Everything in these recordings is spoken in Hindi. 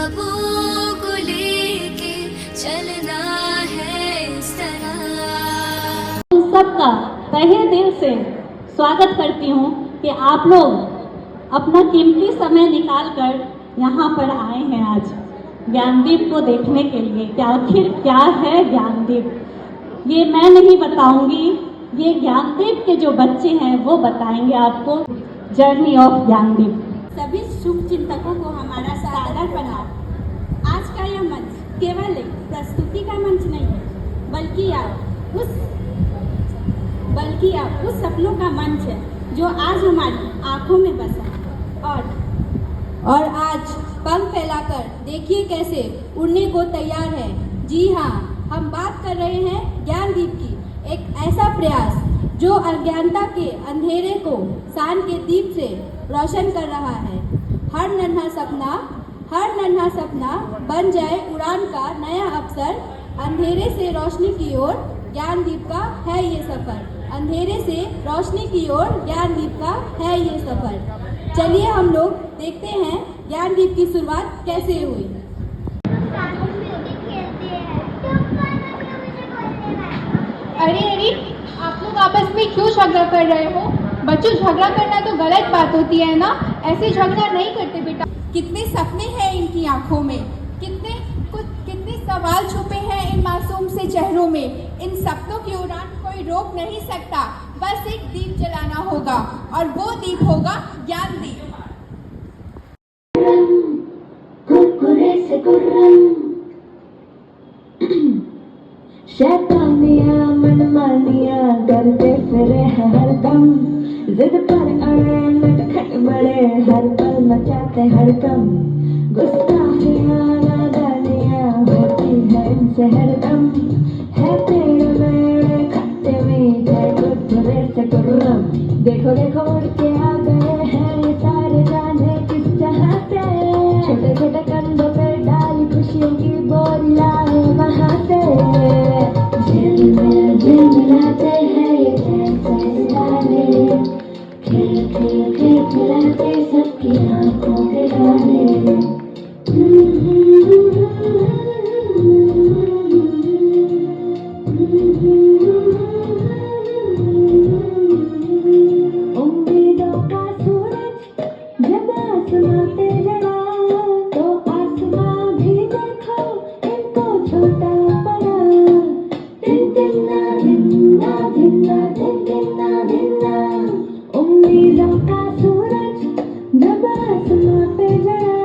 ख्वाबों को लेके चलना है इस तरह। सबका तहे दिल से स्वागत करती हूँ कि आप लोग अपना कीमती समय निकालकर यहाँ पर आए हैं आज ज्ञानदीप को देखने के लिए कि आखिर क्या है ज्ञानदीप। ये मैं नहीं बताऊंगी, ये ज्ञानदीप के जो बच्चे हैं वो बताएंगे आपको जर्नी ऑफ ज्ञानदीप। सभी शुभ चिंतकों को हमारा सादर प्रणाम। आज का यह मंच केवल एक प्रस्तुति का मंच नहीं है, बल्कि आप उस सपनों का मंच है जो आज हमारी आंखों में बसा और आज पंख फैलाकर देखिए कैसे उड़ने को तैयार है। जी हाँ, हम बात कर रहे हैं ज्ञानदीप की, एक ऐसा प्रयास जो अज्ञानता के अंधेरे को शान के दीप से रोशन कर रहा है। हर नन्हा सपना बन जाए उड़ान का नया अवसर। अंधेरे से रोशनी की ओर ज्ञानदीप का है ये सफर। अंधेरे से रोशनी की ओर ज्ञानदीप का है ये सफर। चलिए हम लोग देखते हैं ज्ञानदीप की शुरुआत कैसे हुई। अरे आप लोग आपस में क्यों झगड़ा कर रहे हो? बच्चों, झगड़ा करना तो गलत बात होती है ना, ऐसे झगड़ा नहीं करते बेटा। कितने सपने हैं इनकी आंखों में, कितने सवाल छुपे हैं इन मासूम से चेहरों में। इन सपनों की उड़ान कोई रोक नहीं सकता, बस एक दीप जलाना होगा और वो दीप होगा ज्ञानदीप। शैतानियां मनमानियां करते फिरे हैं हरदम, जिद पर अड़े नटखट बड़े हर पल मचाते हरदम। गुस्ताखियां नादानियां होती है इनसे हरदम, है पेड़ मेरे खट्टे मीठे कुरकुरे से कुर्रम। देखो देखो उड़ के आ गए हैं ये सारे जाने किस जहां से, छोटे छोटे कंधों पे डाली खुशियों की बोरी लाए वहां से। झिलमिलाते हैं ये कैसे सितारे, खिलखिलाते सबकी आंखों के तारे। उम्मीदों का सूरज जब आसमां पे जड़ा, तो आसमां भी देखो इनको छोटा पड़ा। धिन्ना धिन्ना धिन्ना धिन्ना धिन्ना, उम्मीदों का सूरज जब आसमां पे जड़ा,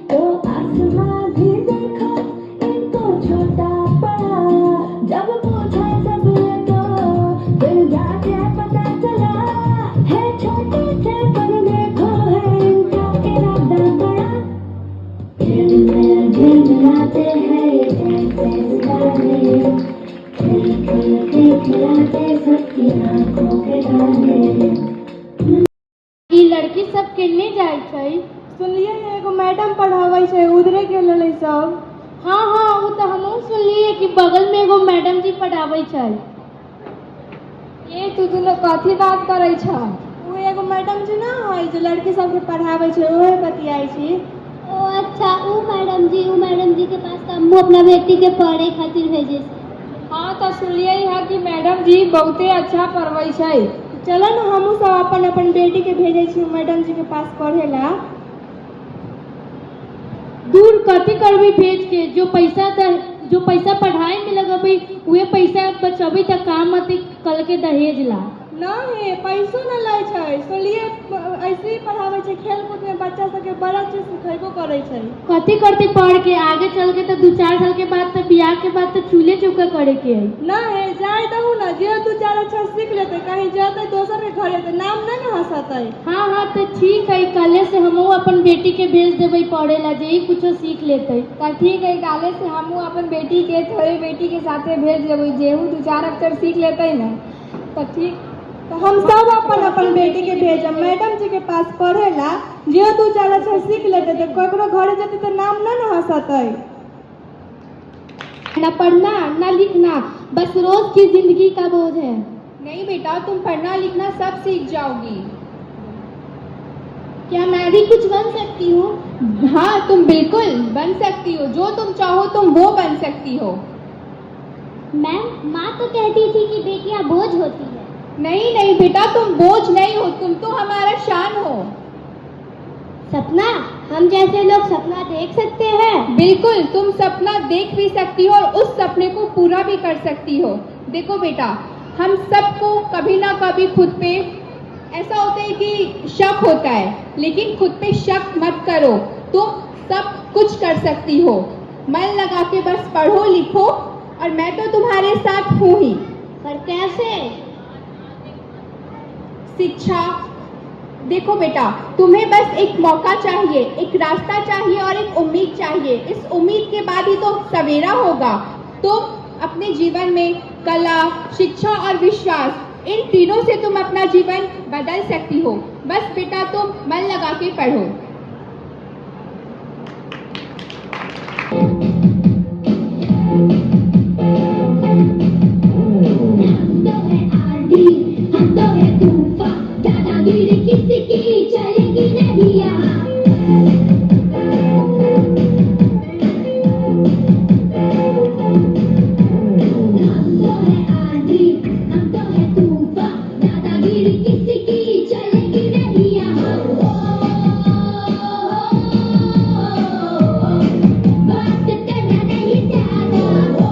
तो आसमां भी देखो इनको छोटा पड़ा। जब पूछा सबने तो फिर जाके पता चला, है छोटे से पर देखो है इनका इरादा बड़ा। झिलमिलाते हैं ये कैसे सितारे, खिलखिलाते सबकी आंखों के तारे। ई लड़की सब किन्ने जाए छै? सुनलिए एगो मैडम पढ़ावे छै, उधरे गेल रहे सब। हाँ वो तो हमहूँ सुनलिए कि बगल में एगो मैडम जी पढ़ावे छै। ये तू दोनों कथी बात करे छ? वो एगो मैडम जी ना है जो लड़की सबके पढ़ावे छै, ओहे बतियाई छी। ओ अच्छा, वो मैडम जी के पास हमहूँ अपना बेटी के पढ़े खातिर भेजे। हाँ तो सुनलिए है कि मैडम जी बहुते अच्छा पढ़वे छै। चलो ना हमहूँ सब अपन बेटी के भेजे छी मैडम जी के पास पढ़े ला। दूर कथी करबी भेज के? जो पैसा पढ़ाई में लगबी उहे पैसा बचबी त काम मत कल के दहेज ला। नहीं पैसो न लै छै, सुनलिए ऐसे ही पढ़ावे छै, खेल कूद में बच्चा सबके बड़ा चीज सिखेबो करे छै। कथी करते पढ़ के आगे चल के तो 2-4 साल के बाद तो बियाह के बाद तो चूल्हे चौका करे के है। नहीं जाए दहू ना, जे 2-4 अच्छा सीख लेते, कहीं जाते दोसर के घरे तो नाम नहीं न हंसते। हाँ तो ठीक है, कल से हमहू अपन बेटी के भेज देवे पढ़े ला, जे कुछो सीख लेते। तो ठीक है, काले से हमहू अपन बेटी के थोड़े बेटी के साथे भेज देवे, जेहू 2-4 अक्षर सीख लेते ना। तो ठीक, तो हम सब अपन बेटी के भेजब मैडम जी के पास पढ़े ला, जे 2-4 अक्षर सीख लेते तो ककरो घरे जाते तो नाम न हंसते। ना पढ़ना ना लिखना, बस रोज की जिंदगी का बोझ है। नहीं बेटा, तुम पढ़ना लिखना सब सीख जाओगी। क्या मैं भी कुछ बन सकती हूँ? हाँ, तुम बिल्कुल बन सकती हो। जो तुम चाहो तुम वो बन सकती हो। मैम, माँ तो कहती थी कि बेटियाँ बोझ होती है। नहीं नहीं बेटा, तुम बोझ नहीं हो, तुम तो हमारा शान हो। सपना, हम जैसे लोग सपना देख सकते हैं? बिल्कुल, तुम सपना देख भी सकती हो और उस सपने को पूरा भी कर सकती हो। देखो बेटा, हम सबको कभी ना कभी खुद पे ऐसा होता है कि शक होता है, लेकिन खुद पे शक मत करो। तुम सब कुछ कर सकती हो। मन लगा के बस पढ़ो लिखो, और मैं तो तुम्हारे साथ हूँ ही। पर कैसे? शिक्षा। देखो बेटा, तुम्हें बस एक मौका चाहिए, एक रास्ता चाहिए और एक उम्मीद चाहिए। इस उम्मीद के बाद ही तो सवेरा होगा। तुम अपने जीवन में कला, शिक्षा और विश्वास, इन तीनों से तुम अपना जीवन बदल सकती हो। बस बेटा तुम मन लगा के पढ़ो। हम तो है तूफान, दादागिरी किसी की चलेगी नहीं यहाँ। हम तो है आंधी, हम तो है तूफान, दादागिरी किसी की चलेगी नहीं यहाँ। बात करना नहीं ज्यादा,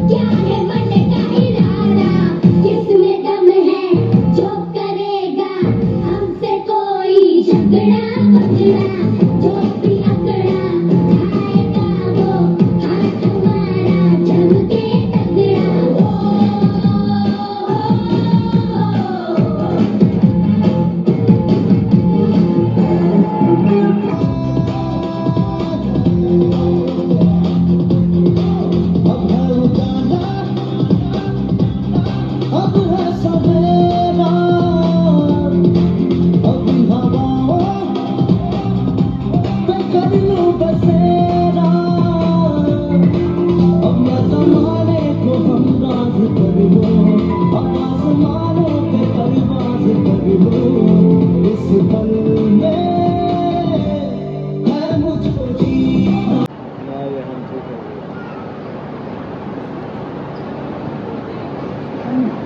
क्या है मन का इरादा, किसमें दम है जो करेगा हमसे कोई झगड़ा पकड़ा। जो भी अकड़ा खाएगा वो हाथ हमारा जम के तगड़ा।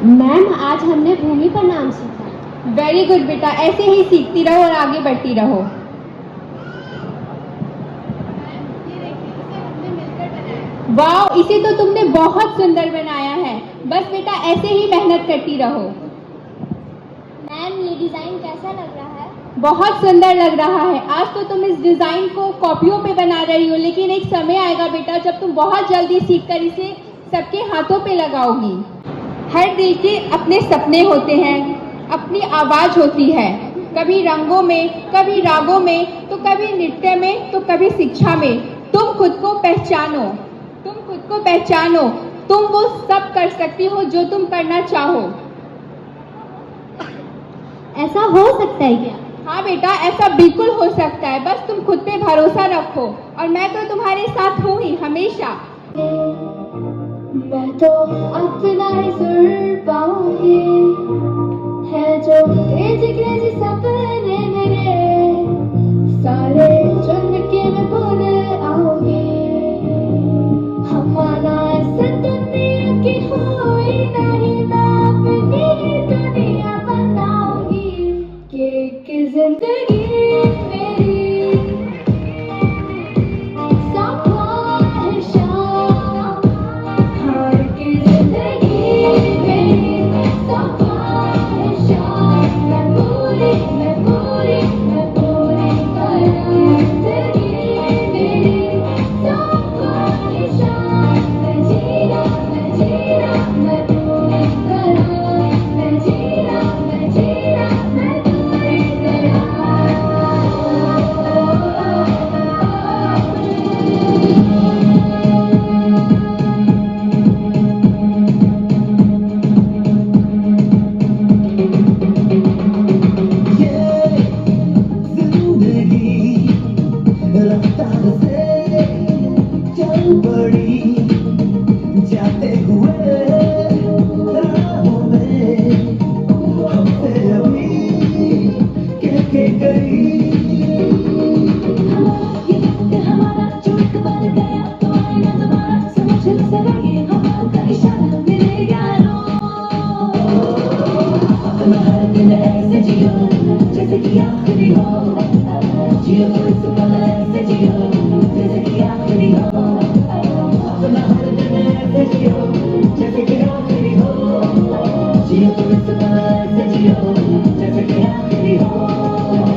मैम, आज हमने भूमि पर नाम सीखा। वेरी गुड बेटा, ऐसे ही सीखती रहो और आगे बढ़ती रहो। वाह, इसे तो तुमने बहुत सुंदर बनाया है। बस बेटा ऐसे ही मेहनत करती रहो। मैम, ये डिजाइन कैसा लग रहा है? बहुत सुंदर लग रहा है। आज तो तुम इस डिजाइन को कॉपियों पे बना रही हो, लेकिन एक समय आएगा बेटा जब तुम बहुत जल्दी सीखकर इसे सबके हाथों पे लगाओगी। हर दिल के अपने सपने होते हैं, अपनी आवाज होती है, कभी रंगों में, कभी रागों में, तो कभी नृत्य में, तो कभी शिक्षा में। तुम खुद को पहचानो, तुम खुद को पहचानो। तुम वो सब कर सकती हो जो तुम करना चाहो। ऐसा हो सकता है क्या? हाँ बेटा, ऐसा बिल्कुल हो सकता है। बस तुम खुद पे भरोसा रखो, और मैं तो तुम्हारे साथ हूँ ही हमेशा। मैं तो अपना ही सुर पाऊंगी, है जो क्रेजी क्रेजी सपने मेरे, सारे चुन के मैं भूल आऊंगी। हमारा ऐसा दुनिया की होई नहीं, मैं अपनी दुनिया बनाऊंगी। कि जिंदगी मेरी सब ख्वाहिशां, हार की जिंदगी मेरी सब ख्वाहिशां, मैं पूरी करूं। जिंदगी मेरी सब ख्वाहिशां, मैं जीना मैं पूरी करूं। मैं जीना मैं पूरी करूं। गई। ये वक्त हमारा जो एक बार गया तो आएगा दोबारा, समझ जरा ये हवा का इशारा मेरे यारों। अपना हर दिन ऐसे जियो जैसे कि आखिरी हो, जियो तो इस पल ऐसे जियो जैसे कि आखिरी हो। अपना हर दिन ऐसे जियो जैसे कि आखिरी हो, जियो तो इस पल ऐसे जियो जैसे कि आखिरी हो।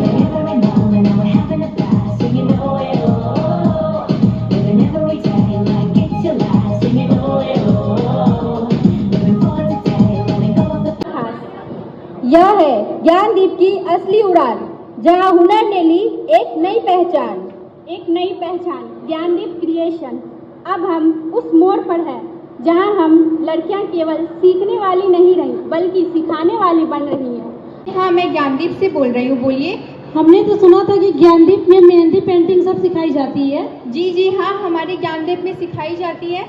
Together and now we're having a blast, and you know it all. Living every day like it's your last, and you know it all. Living for today, letting go of the past. यह है ज्ञानदीप की असली उड़ान, जहां हुनर ने ली एक नई पहचान। एक नई पहचान, ज्ञानदीप क्रिएशन। अब हम उस मोड़ पर हैं जहां हम लड़कियां केवल सीखने वाली नहीं रही बल्कि सिखाने वाली बन रही हैं। हाँ, मैं ज्ञानदीप से बोल रही हूँ, बोलिए। हमने तो सुना था कि ज्ञानदीप में मेहंदी पेंटिंग सब सिखाई जाती है। जी हाँ, हमारे ज्ञानदीप में सिखाई जाती है।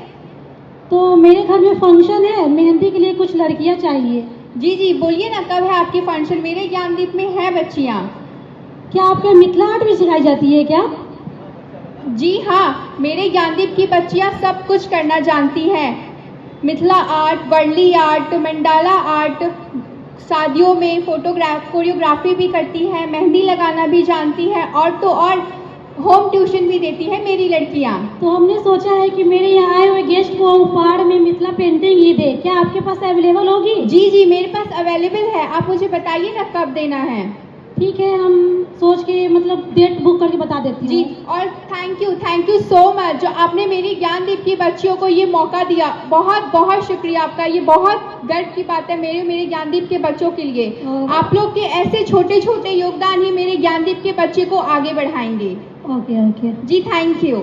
तो मेरे घर में फंक्शन है, मेहंदी के लिए कुछ लड़कियां चाहिए। जी बोलिए ना, कब है आपकी फंक्शन? मेरे ज्ञानदीप में है बच्चियाँ। क्या आपके मिथिला आर्ट भी सिखाई जाती है क्या? जी हाँ, मेरे ज्ञानदीप की बच्चियाँ सब कुछ करना जानती हैं। Mithila art, Warli art, mandala art, शादियों में कोरियोग्राफी भी करती है, मेहंदी लगाना भी जानती है, और तो और होम ट्यूशन भी देती है मेरी लड़कियाँ। तो हमने सोचा है कि मेरे यहाँ आए हुए गेस्ट को उपहार में मिथिला पेंटिंग ही दे। क्या आपके पास अवेलेबल होगी? जी मेरे पास अवेलेबल है। आप मुझे बताइए ना कब देना है। ठीक है, हम सोच के मतलब डेट बुक करके बता देती जी, हूँ। और थैंक यू सो मच जो आपने मेरी ज्ञानदीप की बच्चियों को ये मौका दिया। बहुत बहुत शुक्रिया आपका। ये बहुत गर्व की बात है मेरे ज्ञानदीप के बच्चों के लिए। आप लोग के ऐसे छोटे छोटे योगदान ही मेरे ज्ञानदीप के बच्चे को आगे बढ़ाएंगे। ओके जी, थैंक यू।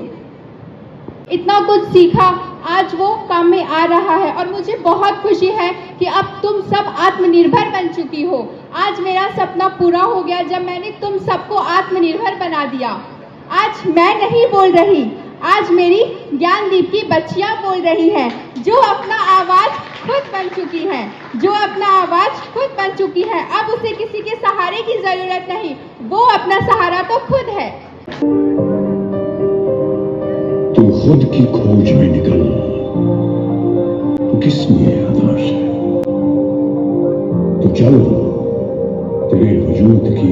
इतना कुछ सीखा, आज वो काम में आ रहा है और मुझे बहुत खुशी है कि अब तुम सब आत्मनिर्भर बन चुकी हो। आज मेरा सपना पूरा हो गया जब मैंने तुम सबको आत्मनिर्भर बना दिया। आज मैं नहीं बोल रही, आज मेरी ज्ञानदीप की बच्चियां बोल रही हैं, जो अपना आवाज खुद बन चुकी हैं, जो अपना आवाज खुद बन चुकी है। अब उसे किसी के सहारे की जरूरत नहीं, वो अपना सहारा तो खुद है। तू खुद की खोज में निकल, तू किस लिए हताश है? तो चल, तेरे वजूद की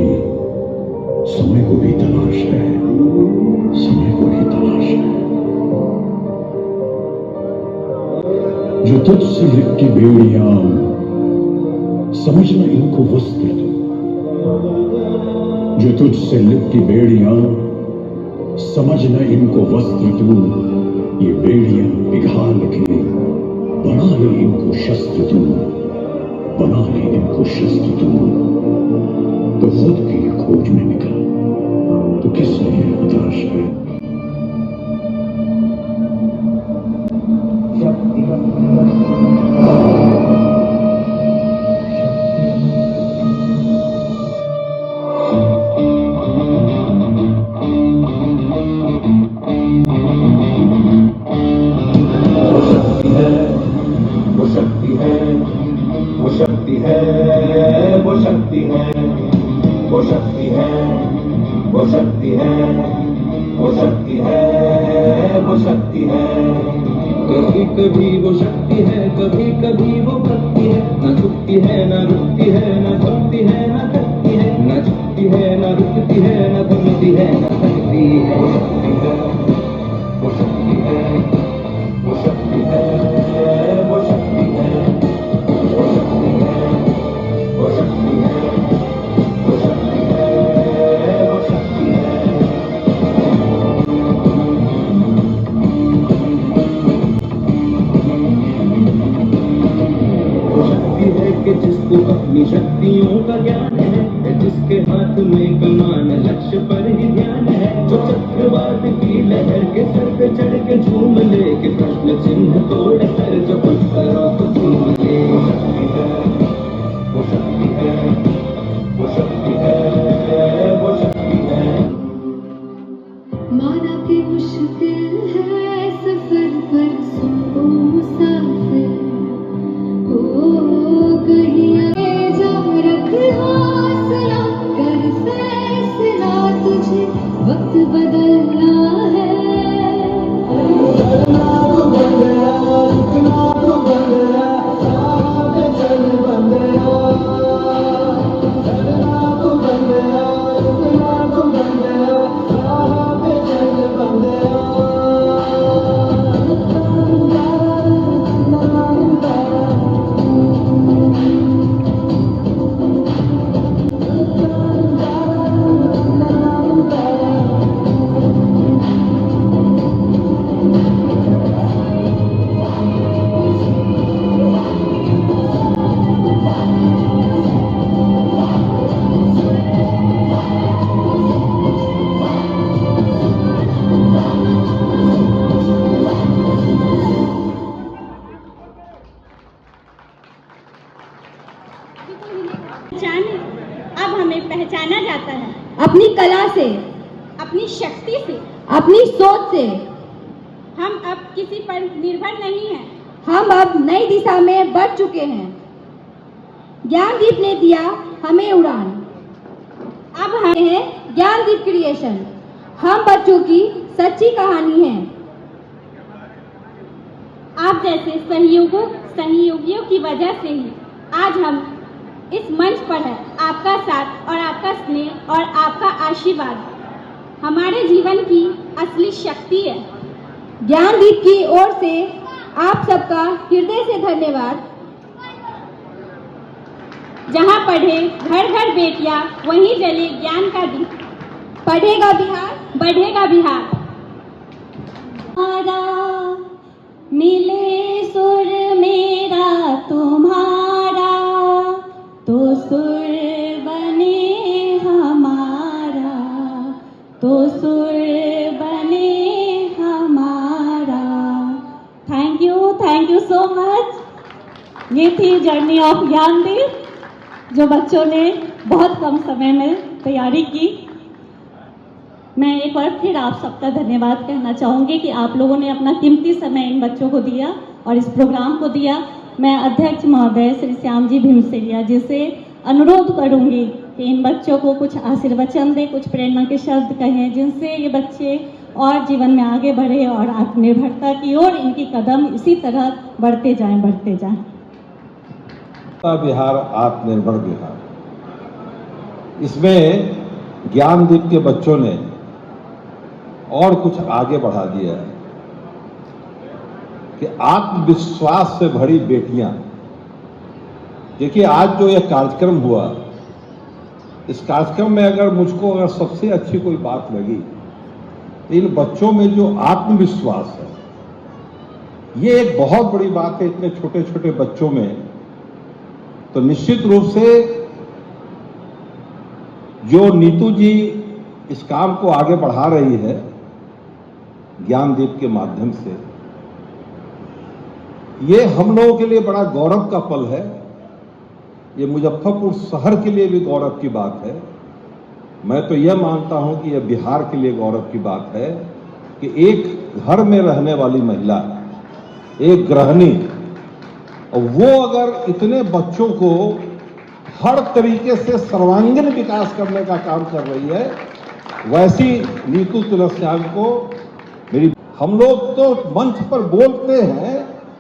समय को भी तलाश है, समय को भी तलाश है। जो तुझसे लिपटी बेड़ियां, समझना इनको वस्त्र तू। जो तुझसे लिपटी बेड़ियां, समझना इनको वस्त्र तू। ये बेड़ियां पिघाल के बना ले इनको शस्त्र तू, बना ले इनको शस्त्र तू। तो खुद की खोज में निकल, तो किस लिए हताश है? कभी कभी वो शक्ति है, कभी कभी वो भक्ति है। न झुकती है, न रुकती है, न थमती है, न थकती है। न झुकती है, न रुकती है, न थमती है, न थकती है। वो शक्ति है, वो शक्ति है, वो शक्ति है, वो शक्ति है, वो शक्ति है, वो शक्ति है, वो शक्ति है, वो शक्ति है। कि जिसको अपनी शक्तियों का ज्ञान है, जिसके हाथ में कमान लक्ष्य पर ही ध्यान है। जो चक्रवात की लहर के सर पे चढ़ के झूम ले, कि प्रश्न चिन्ह तोड़ कर जो पत्थरों को झूम ले। वो शक्ति है, वो शक्ति है, वो शक्ति है, वो शक्ति है। माना कि मुश्किल है सफर पर सुनो मुसाफिर हो, कहीं आगे जा रख हौसला कर फैसला। अब हमें पहचाना जाता है अपनी कला से, अपनी शक्ति से। अपनी सोच से। हम अब किसी पर निर्भर नहीं हैं। हम अब नई दिशा में बढ़ चुके हैं। ज्ञानदीप ने दिया हमें उड़ान। अब हम हैं ज्ञानदीप क्रिएशन। हम बच्चों की सच्ची कहानी है। आप जैसे सहयोगियों की वजह से ही आज हम इस मंच पर है। आपका साथ और आपका स्नेह और आपका आशीर्वाद हमारे जीवन की असली शक्ति है। ज्ञानदीप की ओर से आप सबका हृदय से धन्यवाद। जहाँ पढ़े घर घर बेटियाँ, वहीं जले ज्ञान का दीप। पढ़ेगा बिहार, बढ़ेगा बिहार। मिले सुर मेरा तुम्हारा, तो सुर बने हमारा, तो सुर बने हमारा। Thank you so much. ये थी जर्नी ऑफ ज्ञानदीप, जो बच्चों ने बहुत कम समय में तैयारी की। मैं एक बार फिर आप सबका धन्यवाद कहना चाहूँगी कि आप लोगों ने अपना कीमती समय इन बच्चों को दिया और इस प्रोग्राम को दिया। मैं अध्यक्ष महोदय श्री श्याम जी भीमसेरिया जी से अनुरोध करूँगी कि इन बच्चों को कुछ आशीर्वचन दें, कुछ प्रेरणा के शब्द कहें, जिनसे ये बच्चे और जीवन में आगे बढ़े और आत्मनिर्भरता की ओर इनकी कदम इसी तरह बढ़ते जाएं। बिहार आत्मनिर्भर बिहार, इसमें ज्ञानदीप के बच्चों ने और कुछ आगे बढ़ा दिया है कि आत्मविश्वास से भरी बेटियां। देखिए, आज जो यह कार्यक्रम हुआ, इस कार्यक्रम में अगर सबसे अच्छी कोई बात लगी, इन बच्चों में जो आत्मविश्वास है, ये एक बहुत बड़ी बात है इतने छोटे छोटे बच्चों में। तो निश्चित रूप से जो नीतू जी इस काम को आगे बढ़ा रही है ज्ञानदीप के माध्यम से, ये हम लोगों के लिए बड़ा गौरव का पल है। ये मुजफ्फरपुर शहर के लिए भी गौरव की बात है। मैं तो यह मानता हूं कि यह बिहार के लिए गौरव की बात है कि एक घर में रहने वाली महिला, एक गृहिणी, और वो अगर इतने बच्चों को हर तरीके से सर्वांगीण विकास करने का काम कर रही है, वैसी नीतू तुलसियान को मेरी। हम लोग तो मंच पर बोलते हैं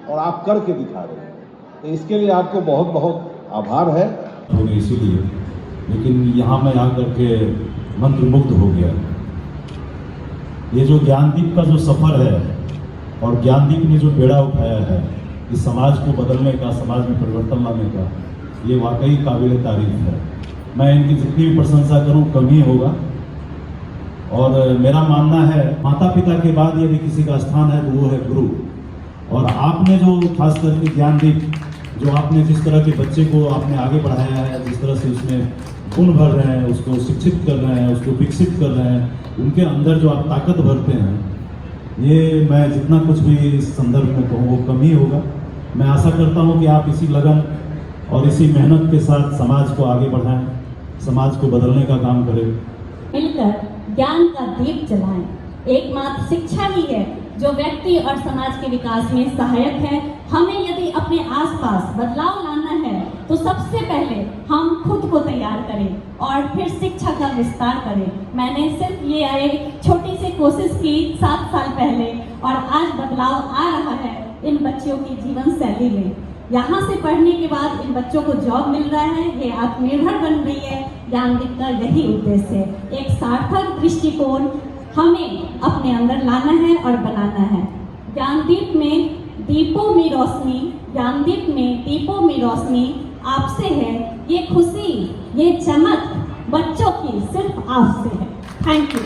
और आप करके दिखा रहे हैं, तो इसके लिए आपको बहुत बहुत आभार है। इसीलिए, लेकिन यहाँ मैं आकर के मंत्रमुग्ध हो गया। ये जो ज्ञानदीप का जो सफर है और ज्ञानदीप ने जो बेड़ा उठाया है इस समाज को बदलने का, समाज में परिवर्तन लाने का, ये वाकई काबिल तारीफ है। मैं इनकी जितनी भी प्रशंसा करूं कम ही होगा। और मेरा मानना है, माता पिता के बाद यदि किसी का स्थान है तो वो है गुरु। और आपने जो खास करके ज्ञानदीप, जो आपने जिस तरह के बच्चे को आपने आगे बढ़ाया है, जिस तरह से उसमें गुण भर रहे हैं, उसको शिक्षित कर रहे हैं, उसको विकसित कर रहे हैं, उनके अंदर जो आप ताकत भरते हैं, ये मैं जितना कुछ भी इस संदर्भ में कहूँ वो कम ही होगा। मैं आशा करता हूँ कि आप इसी लगन और इसी मेहनत के साथ समाज को आगे बढ़ाएं, समाज को बदलने का काम करें। मिलकर ज्ञान का दीप जलाएं। एकमात्र शिक्षा ही है जो व्यक्ति और समाज के विकास में सहायक है। हमें यदि अपने आसपास बदलाव लाना है तो सबसे पहले हम खुद को तैयार करें और फिर शिक्षा का विस्तार करें। मैंने सिर्फ ये एक छोटी सी कोशिश की 7 साल पहले, और आज बदलाव आ रहा है इन बच्चों की जीवन शैली में। यहाँ से पढ़ने के बाद इन बच्चों को जॉब मिल रहा है, ये आत्मनिर्भर बन रही है, ज्ञानदीप का यही उद्देश्य है। एक सार्थक दृष्टिकोण हमें अपने अंदर लाना है और बनाना है। ज्ञानदीप में दीपों में रोशनी, ज्ञानदीप में दीपों में रोशनी आपसे है। ये खुशी, ये चमक बच्चों की सिर्फ आपसे है। Thank you.